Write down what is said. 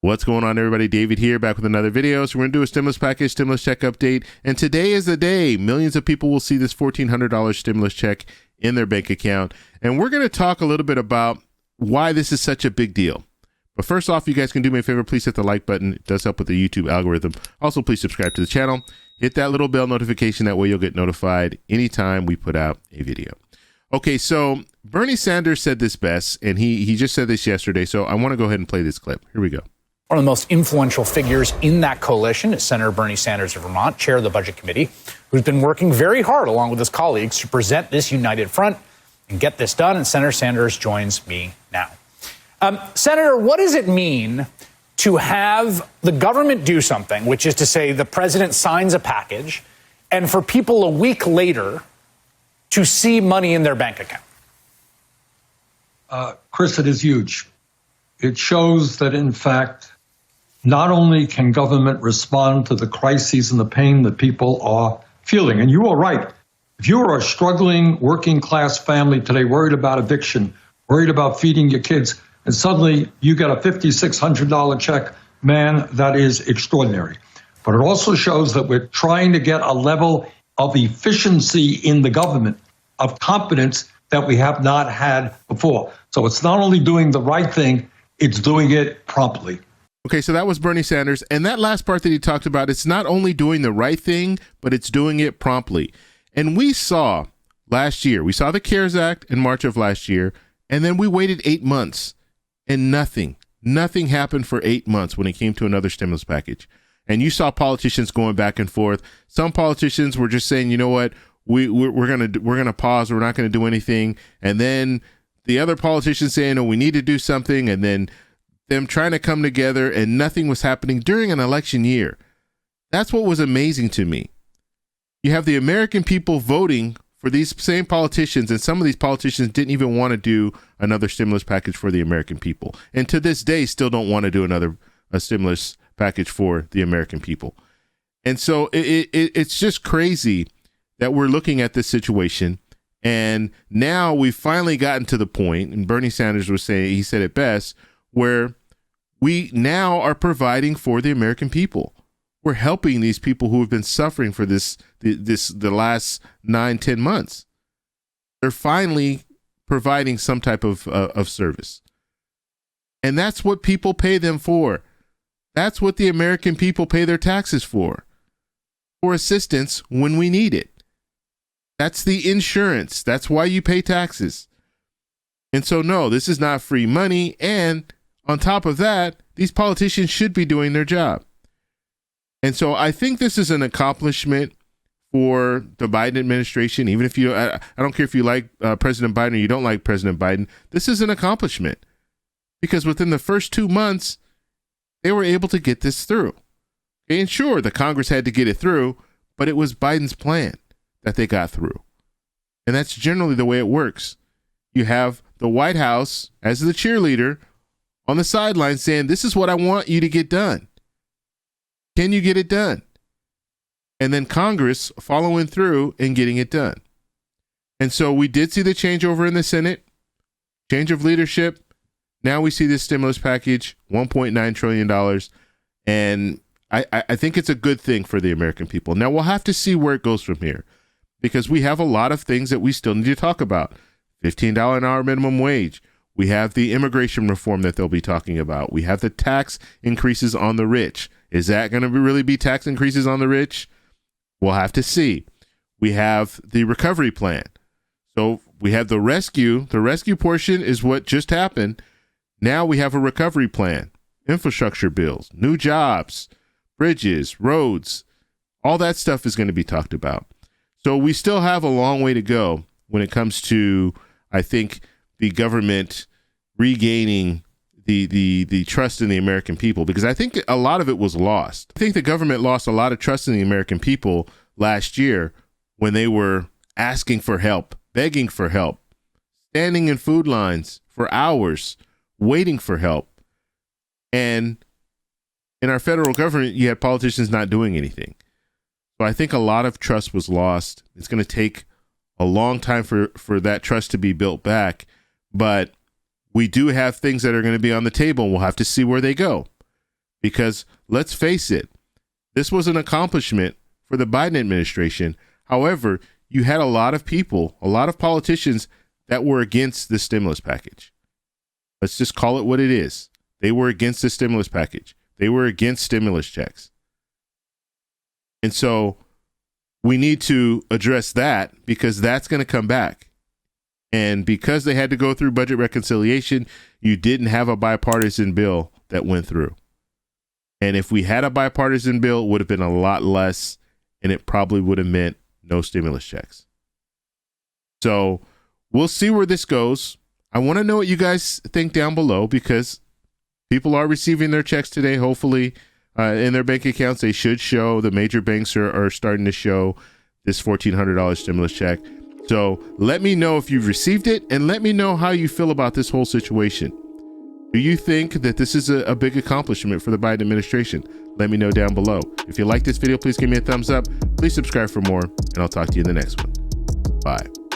What's going on, everybody? David here, back with another video. So we're going to do a stimulus package, stimulus check update. And today is the day. Millions of people will see this $1,400 stimulus check in their bank account. And we're going to talk a little bit about why this is such a big deal. But first off, you guys can do me a favor. Please hit the like button. It does help with the YouTube algorithm. Also, please subscribe to the channel. Hit that little bell notification. That way you'll get notified anytime we put out a video. Okay, so Bernie Sanders said this best, and he just said this yesterday. So I want to go ahead and play this clip. Here we go. One of the most influential figures in that coalition is Senator Bernie Sanders of Vermont, chair of the Budget Committee, who's been working very hard along with his colleagues to present this united front and get this done. And Senator Sanders joins me now. Senator, what does it mean to have the government do something, which is to say the president signs a package, and for people a week later to see money in their bank account? Chris, it is huge. It shows that, in fact, not only can government respond to the crises and the pain that people are feeling, and you are right. If you are a struggling working class family today, worried about eviction, worried about feeding your kids, and suddenly you get a $5,600 check, man, that is extraordinary. But it also shows that we're trying to get a level of efficiency in the government, of competence that we have not had before. So it's not only doing the right thing, it's doing it promptly. Okay, so that was Bernie Sanders. And that last part that he talked about, it's not only doing the right thing, but it's doing it promptly. And we saw last year, we saw the CARES Act in March of last year, and then we waited 8 months and nothing happened for 8 months when it came to another stimulus package. And you saw politicians going back and forth. Some politicians were just saying, you know what, we're gonna pause, we're not gonna do anything. And then the other politicians saying, oh, we need to do something, and then them trying to come together, and nothing was happening during an election year. That's what was amazing to me. You have the American people voting for these same politicians, and some of these politicians didn't even want to do another stimulus package for the American people, and to this day still don't want to do a stimulus package for the American people. And so it's just crazy that we're looking at this situation. And now we've finally gotten to the point, and Bernie Sanders was saying, he said it best, where we now are providing for the American people. We're helping these people who have been suffering for the last 9-10 months. They're finally providing some type of service. And that's what people pay them for. That's what the American people pay their taxes for assistance when we need it. That's the insurance. That's why you pay taxes. And so, no, this is not free money. And on top of that, these politicians should be doing their job. And so I think this is an accomplishment for the Biden administration. Even if you, I don't care if you like President Biden or you don't like President Biden, this is an accomplishment. Because within the first 2 months, they were able to get this through. And sure, the Congress had to get it through, but it was Biden's plan that they got through. And that's generally the way it works. You have the White House as the cheerleader on the sideline saying, this is what I want you to get done. Can you get it done? And then Congress following through and getting it done. And so we did see the changeover in the Senate, change of leadership. Now we see this stimulus package, $1.9 trillion. And I think it's a good thing for the American people. Now we'll have to see where it goes from here, because we have a lot of things that we still need to talk about. $15 an hour minimum wage. We have the immigration reform that they'll be talking about. We have the tax increases on the rich. Is that going to really be tax increases on the rich? We'll have to see. We have the recovery plan. So we have the rescue. The rescue portion is what just happened. Now we have a recovery plan, infrastructure bills, new jobs, bridges, roads. All that stuff is going to be talked about. So we still have a long way to go when it comes to, I think, the government regaining the trust in the American people, because I think a lot of it was lost. I think the government lost a lot of trust in the American people last year when they were asking for help, begging for help, standing in food lines for hours, waiting for help. And in our federal government, you had politicians not doing anything. So I think a lot of trust was lost. It's going to take a long time for that trust to be built back. But we do have things that are going to be on the table, and we'll have to see where they go. Because let's face it, this was an accomplishment for the Biden administration. However, you had a lot of people, a lot of politicians that were against the stimulus package. Let's just call it what it is. They were against the stimulus package. They were against stimulus checks. And so we need to address that, because that's going to come back. And because they had to go through budget reconciliation, you didn't have a bipartisan bill that went through. And if we had a bipartisan bill, it would have been a lot less, and it probably would have meant no stimulus checks. So we'll see where this goes. I want to know what you guys think down below, because people are receiving their checks today, hopefully, in their bank accounts. They should show. The major banks are starting to show this $1,400 stimulus check. So let me know if you've received it, and let me know how you feel about this whole situation. Do you think that this is a big accomplishment for the Biden administration? Let me know down below. If you like this video, please give me a thumbs up. Please subscribe for more, and I'll talk to you in the next one. Bye.